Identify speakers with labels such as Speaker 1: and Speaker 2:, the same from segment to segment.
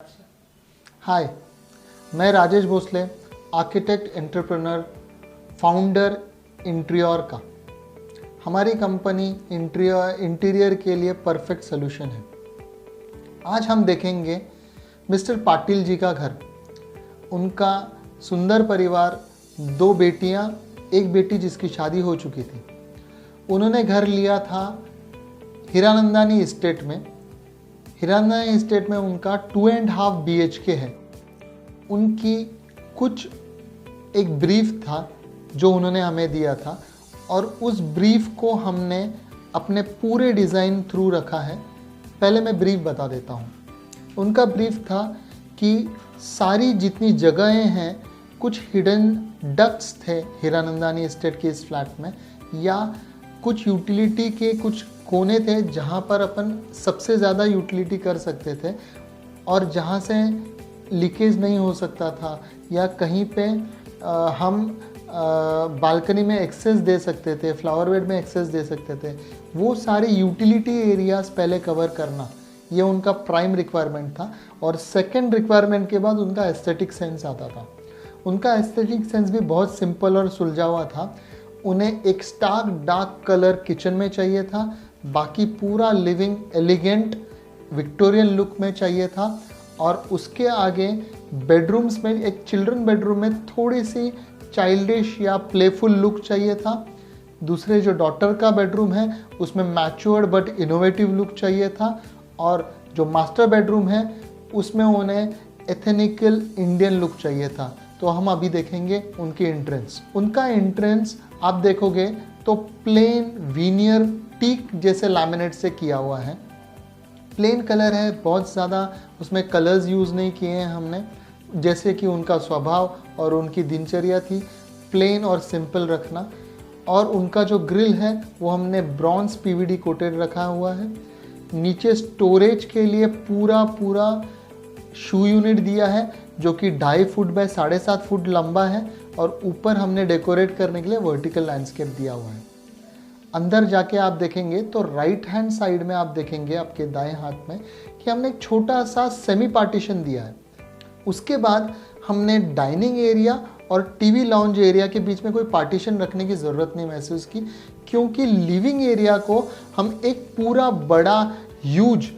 Speaker 1: हाय, मैं Rajesh Bhosale, architect, entrepreneur, founder interior का। हमारी कंपनी इंटीरियर के लिए परफेक्ट सोल्यूशन है। आज हम देखेंगे मिस्टर पाटिल जी का घर। उनका सुंदर परिवार, 2 बेटियां, 1 बेटी जिसकी शादी हो चुकी थी। उन्होंने घर लिया था हीरानंदानी एस्टेट में। हीरानंदानी एस्टेट में उनका 2.5 BHK है। उनकी कुछ एक ब्रीफ था जो उन्होंने हमें दिया था और उस ब्रीफ को हमने अपने पूरे डिज़ाइन थ्रू रखा है। पहले मैं ब्रीफ बता देता हूँ। उनका ब्रीफ था कि सारी जितनी जगहें हैं, कुछ हिडन डक्ट्स थे हीरानंदानी एस्टेट के इस फ्लैट में, या कुछ यूटिलिटी के कुछ कोने थे जहाँ पर अपन सबसे ज़्यादा यूटिलिटी कर सकते थे और जहाँ से लीकेज नहीं हो सकता था, या कहीं पे हम बालकनी में एक्सेस दे सकते थे, फ्लावर बेड में एक्सेस दे सकते थे। वो सारे यूटिलिटी एरियाज़ पहले कवर करना, ये उनका प्राइम रिक्वायरमेंट था। और सेकंड रिक्वायरमेंट के बाद उनका एस्थेटिक सेंस आता था। उनका एस्थेटिक सेंस भी बहुत सिंपल और सुलझा हुआ था। उन्हें एक स्टार्क डार्क कलर किचन में चाहिए था, बाकी पूरा लिविंग एलिगेंट विक्टोरियन लुक में चाहिए था। और उसके आगे बेडरूम्स में, एक चिल्ड्रन बेडरूम में थोड़ी सी चाइल्डिश या प्लेफुल लुक चाहिए था। दूसरे जो डॉटर का बेडरूम है उसमें मैच्योर्ड बट इनोवेटिव लुक चाहिए था। और जो मास्टर बेडरूम है उसमें उन्हें एथनिकल इंडियन लुक चाहिए था। तो हम अभी देखेंगे उनकी एंट्रेंस। उनका एंट्रेंस आप देखोगे तो प्लेन वीनियर टीक जैसे लैमिनेट से किया हुआ है। प्लेन कलर है, बहुत ज़्यादा उसमें कलर्स यूज़ नहीं किए हैं हमने, जैसे कि उनका स्वभाव और उनकी दिनचर्या थी, प्लेन और सिंपल रखना। और उनका जो ग्रिल है वो हमने ब्रॉन्ज PVD कोटेड रखा हुआ है। नीचे स्टोरेज के लिए पूरा शू यूनिट दिया है जो कि 2.5 फुट बाय 7.5 फुट लंबा है। और ऊपर हमने डेकोरेट करने के लिए वर्टिकल लैंडस्केप दिया हुआ है। अंदर जाके आप देखेंगे तो राइट हैंड साइड में आप देखेंगे आपके दाएं हाथ में कि हमने एक छोटा सा सेमी पार्टीशन दिया है। उसके बाद हमने डाइनिंग एरिया और टीवी लाउंज एरिया के बीच में कोई पार्टीशन रखने की ज़रूरत नहीं महसूस की, क्योंकि लिविंग एरिया को हम एक पूरा बड़ा ह्यूज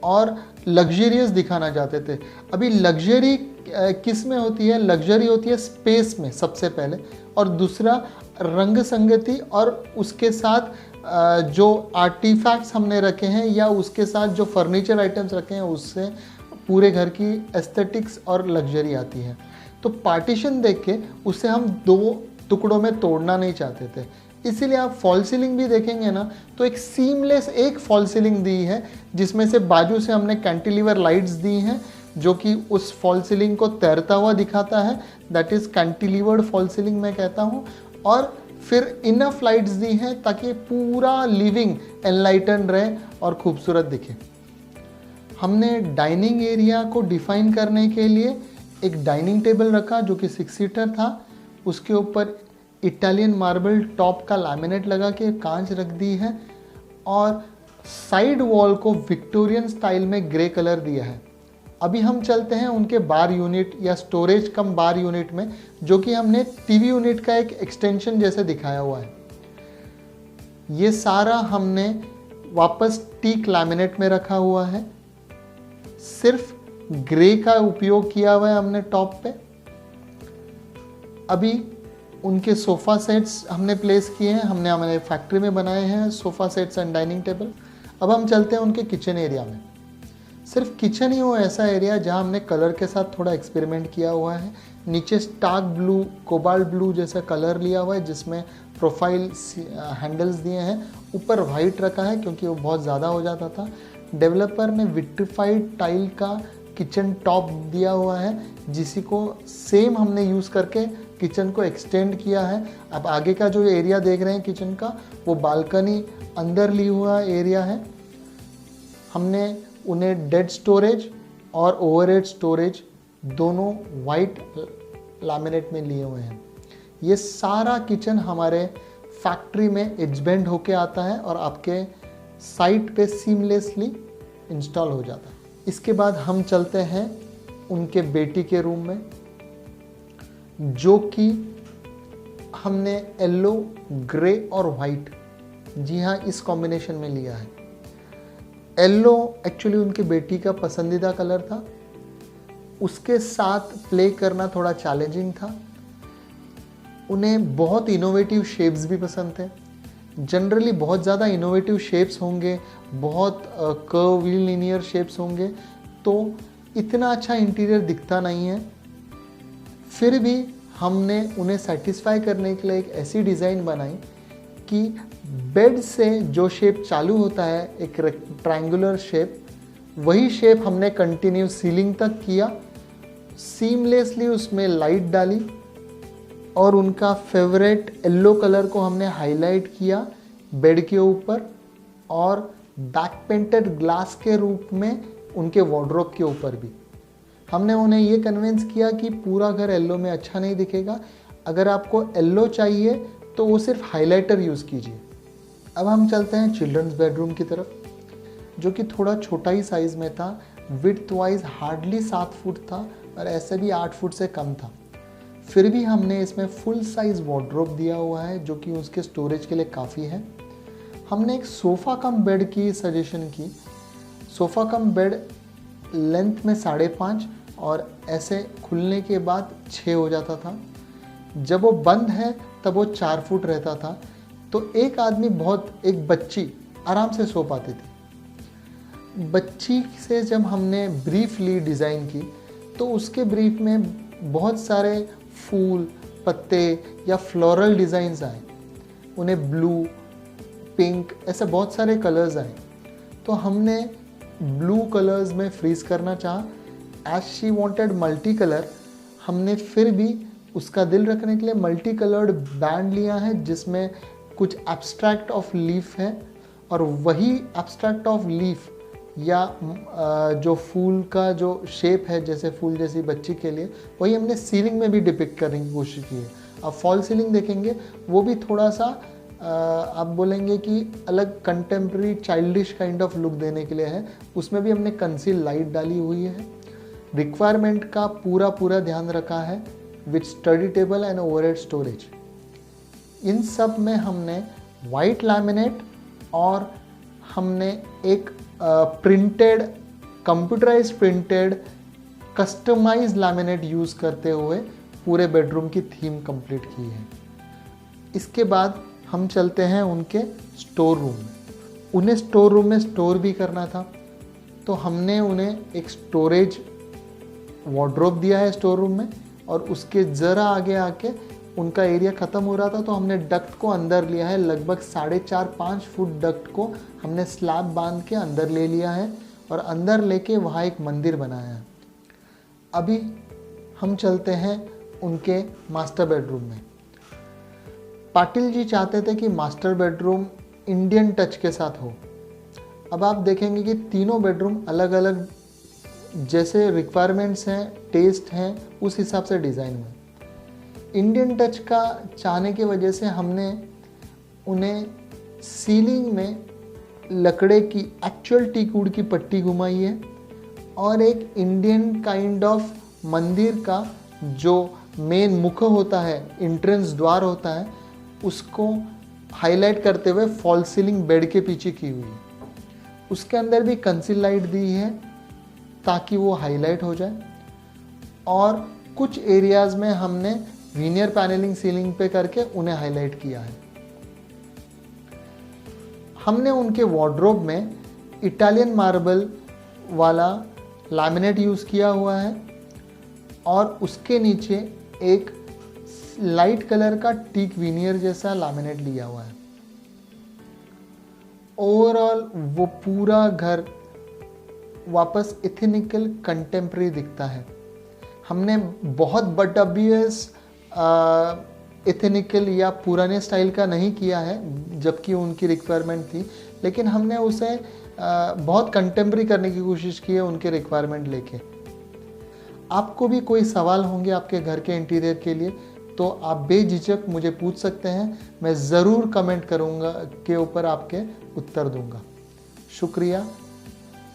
Speaker 1: और लग्जरियस दिखाना चाहते थे। अभी लग्जरी किस में होती है? लग्जरी होती है स्पेस में सबसे पहले, और दूसरा रंग संगति, और उसके साथ जो आर्टिफैक्ट्स हमने रखे हैं या उसके साथ जो फर्नीचर आइटम्स रखे हैं उससे पूरे घर की एस्थेटिक्स और लग्जरी आती है। तो पार्टीशन देख के उसे हम 2 टुकड़ों में तोड़ना नहीं चाहते थे। इसीलिए आप फॉल सीलिंग भी देखेंगे ना तो एक सीमलेस एक फॉल सीलिंग दी है, जिसमें से बाजू से हमने कैंटिलीवर लाइट्स दी हैं जो कि उस फॉल सीलिंग को तैरता हुआ दिखाता है। दैट इज़ कैंटिलीवर्ड फॉल सीलिंग मैं कहता हूँ। और फिर इनफ लाइट्स दी हैं ताकि पूरा लिविंग एनलाइटन रहे और खूबसूरत दिखे। हमने डाइनिंग एरिया को डिफाइन करने के लिए एक डाइनिंग टेबल रखा जो कि 6 सीटर था। उसके ऊपर इटालियन मार्बल टॉप का लैमिनेट लगा के कांच रख दी है, और साइड वॉल को विक्टोरियन स्टाइल में ग्रे कलर दिया है। अभी हम चलते हैं उनके बार यूनिट या स्टोरेज कम बार यूनिट में, जो कि हमने टीवी यूनिट का एक एक्सटेंशन जैसे दिखाया हुआ है। ये सारा हमने वापस टीक लैमिनेट में रखा हुआ है। सिर्फ ग्रे का उपयोग किया हुआ है हमने टॉप पे। अभी उनके सोफ़ा सेट्स हमने प्लेस किए हैं, हमने हमारे फैक्ट्री में बनाए हैं sofa sets and dining table. अब हम चलते हैं उनके किचन एरिया में। सिर्फ किचन ही वो ऐसा एरिया जहां हमने कलर के साथ थोड़ा एक्सपेरिमेंट किया हुआ है। नीचे स्टार्क ब्लू, कोबाल्ट ब्लू जैसा कलर लिया हुआ है जिसमें प्रोफाइल हैंडल्स दिए हैं। ऊपर वाइट रखा है क्योंकि वो बहुत ज़्यादा हो जाता था। डेवलपर ने विट्रिफाइड टाइल का किचन टॉप दिया हुआ है, जिसी को सेम हमने यूज़ करके किचन को एक्सटेंड किया है। अब आगे का जो एरिया देख रहे हैं किचन का, वो बालकनी अंदर ली हुआ एरिया है। हमने उन्हें डेड स्टोरेज और ओवरहेड स्टोरेज दोनों वाइट लैमिनेट में लिए हुए हैं। ये सारा किचन हमारे फैक्ट्री में एजबेंड होके आता है और आपके साइट पे सीमलेसली इंस्टॉल हो जाता है। इसके बाद हम चलते हैं उनके बेटी के रूम में, जो कि हमने येलो, ग्रे और वाइट, जी हाँ, इस कॉम्बिनेशन में लिया है। येलो एक्चुअली उनकी बेटी का पसंदीदा कलर था, उसके साथ प्ले करना थोड़ा चैलेंजिंग था। उन्हें बहुत इनोवेटिव शेप्स भी पसंद थे। जनरली बहुत ज़्यादा इनोवेटिव शेप्स होंगे, बहुत कर्वीलिनियर शेप्स होंगे तो इतना अच्छा इंटीरियर दिखता नहीं है। फिर भी हमने उन्हें सेटिस्फाई करने के लिए एक ऐसी डिज़ाइन बनाई कि बेड से जो शेप चालू होता है, एक ट्रायंगुलर शेप, वही शेप हमने कंटिन्यू सीलिंग तक किया। सीमलेसली उसमें लाइट डाली और उनका फेवरेट येलो कलर को हमने हाईलाइट किया बेड के ऊपर, और बैक पेंटेड ग्लास के रूप में उनके वार्डरोब के ऊपर भी। हमने उन्हें ये कन्विंस किया कि पूरा घर येलो में अच्छा नहीं दिखेगा, अगर आपको येलो चाहिए तो वो सिर्फ हाइलाइटर यूज़ कीजिए। अब हम चलते हैं चिल्ड्रंस बेडरूम की तरफ, जो कि थोड़ा छोटा ही साइज़ में था। विड्थ वाइज हार्डली 7 फुट था और ऐसे भी 8 फुट से कम था। फिर भी हमने इसमें फुल साइज़ वार्डरोब दिया हुआ है, जो कि उसके स्टोरेज के लिए काफ़ी है। हमने एक सोफ़ा कम बेड की सजेशन की। सोफ़ा कम बेड लेंथ में 5.5 और ऐसे खुलने के बाद 6 हो जाता था। जब वो बंद है तब वो 4 फुट रहता था, तो एक आदमी एक बच्ची आराम से सो पाती थी। बच्ची से जब हमने ब्रीफ ली डिज़ाइन की, तो उसके ब्रीफ में बहुत सारे फूल, पत्ते या फ्लोरल डिज़ाइंस आए। उन्हें ब्लू, पिंक, ऐसे बहुत सारे कलर्स आए, तो हमने ब्लू कलर्स में फ्रीज करना चाहा। As she wanted multi colour, हमने फिर भी उसका दिल रखने के लिए मल्टी कलर्ड बैंड लिया है, जिसमें कुछ एब्स्ट्रैक्ट ऑफ लीफ है, और वही एब्स्ट्रैक्ट ऑफ लीफ या जो फूल का जो शेप है, जैसे फूल जैसी बच्ची के लिए, वही हमने सीलिंग में भी डिपिक्ट करने की कोशिश की है। आप फॉल सीलिंग देखेंगे, वो भी थोड़ा सा आप बोलेंगे कि अलग contemporary childish kind of look देने के लिए है। उसमें भी हमने कंसील लाइट डाली हुई है। रिक्वायरमेंट का पूरा ध्यान रखा है with study table and overhead storage. इन सब में हमने वाइट लैमिनेट और हमने एक printed, computerize printed, customize laminate use करते हुए पूरे बेडरूम की थीम कंप्लीट की है। इसके बाद हम चलते हैं उनके स्टोर रूम में। उन्हें स्टोर रूम में स्टोर भी करना था, तो हमने उन्हें एक स्टोरेज वार्डरोब दिया है स्टोर रूम में, और उसके ज़रा आगे आके उनका एरिया ख़त्म हो रहा था, तो हमने डक्ट को अंदर लिया है। लगभग 4.5-5 फुट डक्ट को हमने स्लैब बांध के अंदर ले लिया है और अंदर लेके वहाँ एक मंदिर बनाया है। अभी हम चलते हैं उनके मास्टर बेडरूम में। पाटिल जी चाहते थे कि मास्टर बेडरूम इंडियन टच के साथ हो। अब आप देखेंगे कि तीनों बेडरूम अलग अलग जैसे रिक्वायरमेंट्स हैं, टेस्ट हैं, उस हिसाब से डिज़ाइन हुए। इंडियन टच का चाहने की वजह से हमने उन्हें सीलिंग में लकड़े की एक्चुअल टीक वुड की पट्टी घुमाई है, और एक इंडियन काइंड ऑफ मंदिर का जो मेन मुख होता है, एंट्रेंस द्वार होता है, उसको हाईलाइट करते हुए फॉल सीलिंग बेड के पीछे की हुई है। उसके अंदर भी कंसील लाइट दी है ताकि वो हाईलाइट हो जाए, और कुछ एरियाज में हमने वीनियर पैनलिंग सीलिंग पे करके उन्हें हाईलाइट किया है। हमने उनके वार्डरोब में इटालियन मार्बल वाला लैमिनेट यूज़ किया हुआ है, और उसके नीचे एक लाइट कलर का टीक वीनियर जैसा लैमिनेट लिया हुआ है। ओवरऑल वो पूरा घर वापस इथनिकल कंटेम्प्रेरी दिखता है। हमने बहुत बटअबियस इथनिकल या पुराने स्टाइल का नहीं किया है, जबकि उनकी रिक्वायरमेंट थी, लेकिन हमने उसे बहुत कंटेम्प्रेरी करने की कोशिश की है उनके रिक्वायरमेंट लेके। आपको भी कोई सवाल होंगे आपके घर के इंटीरियर के लिए, तो आप बेझिझक मुझे पूछ सकते हैं। मैं ज़रूर कमेंट करूँगा के ऊपर आपके उत्तर दूंगा। शुक्रिया,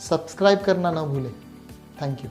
Speaker 1: सब्सक्राइब करना ना भूलें। Thank you.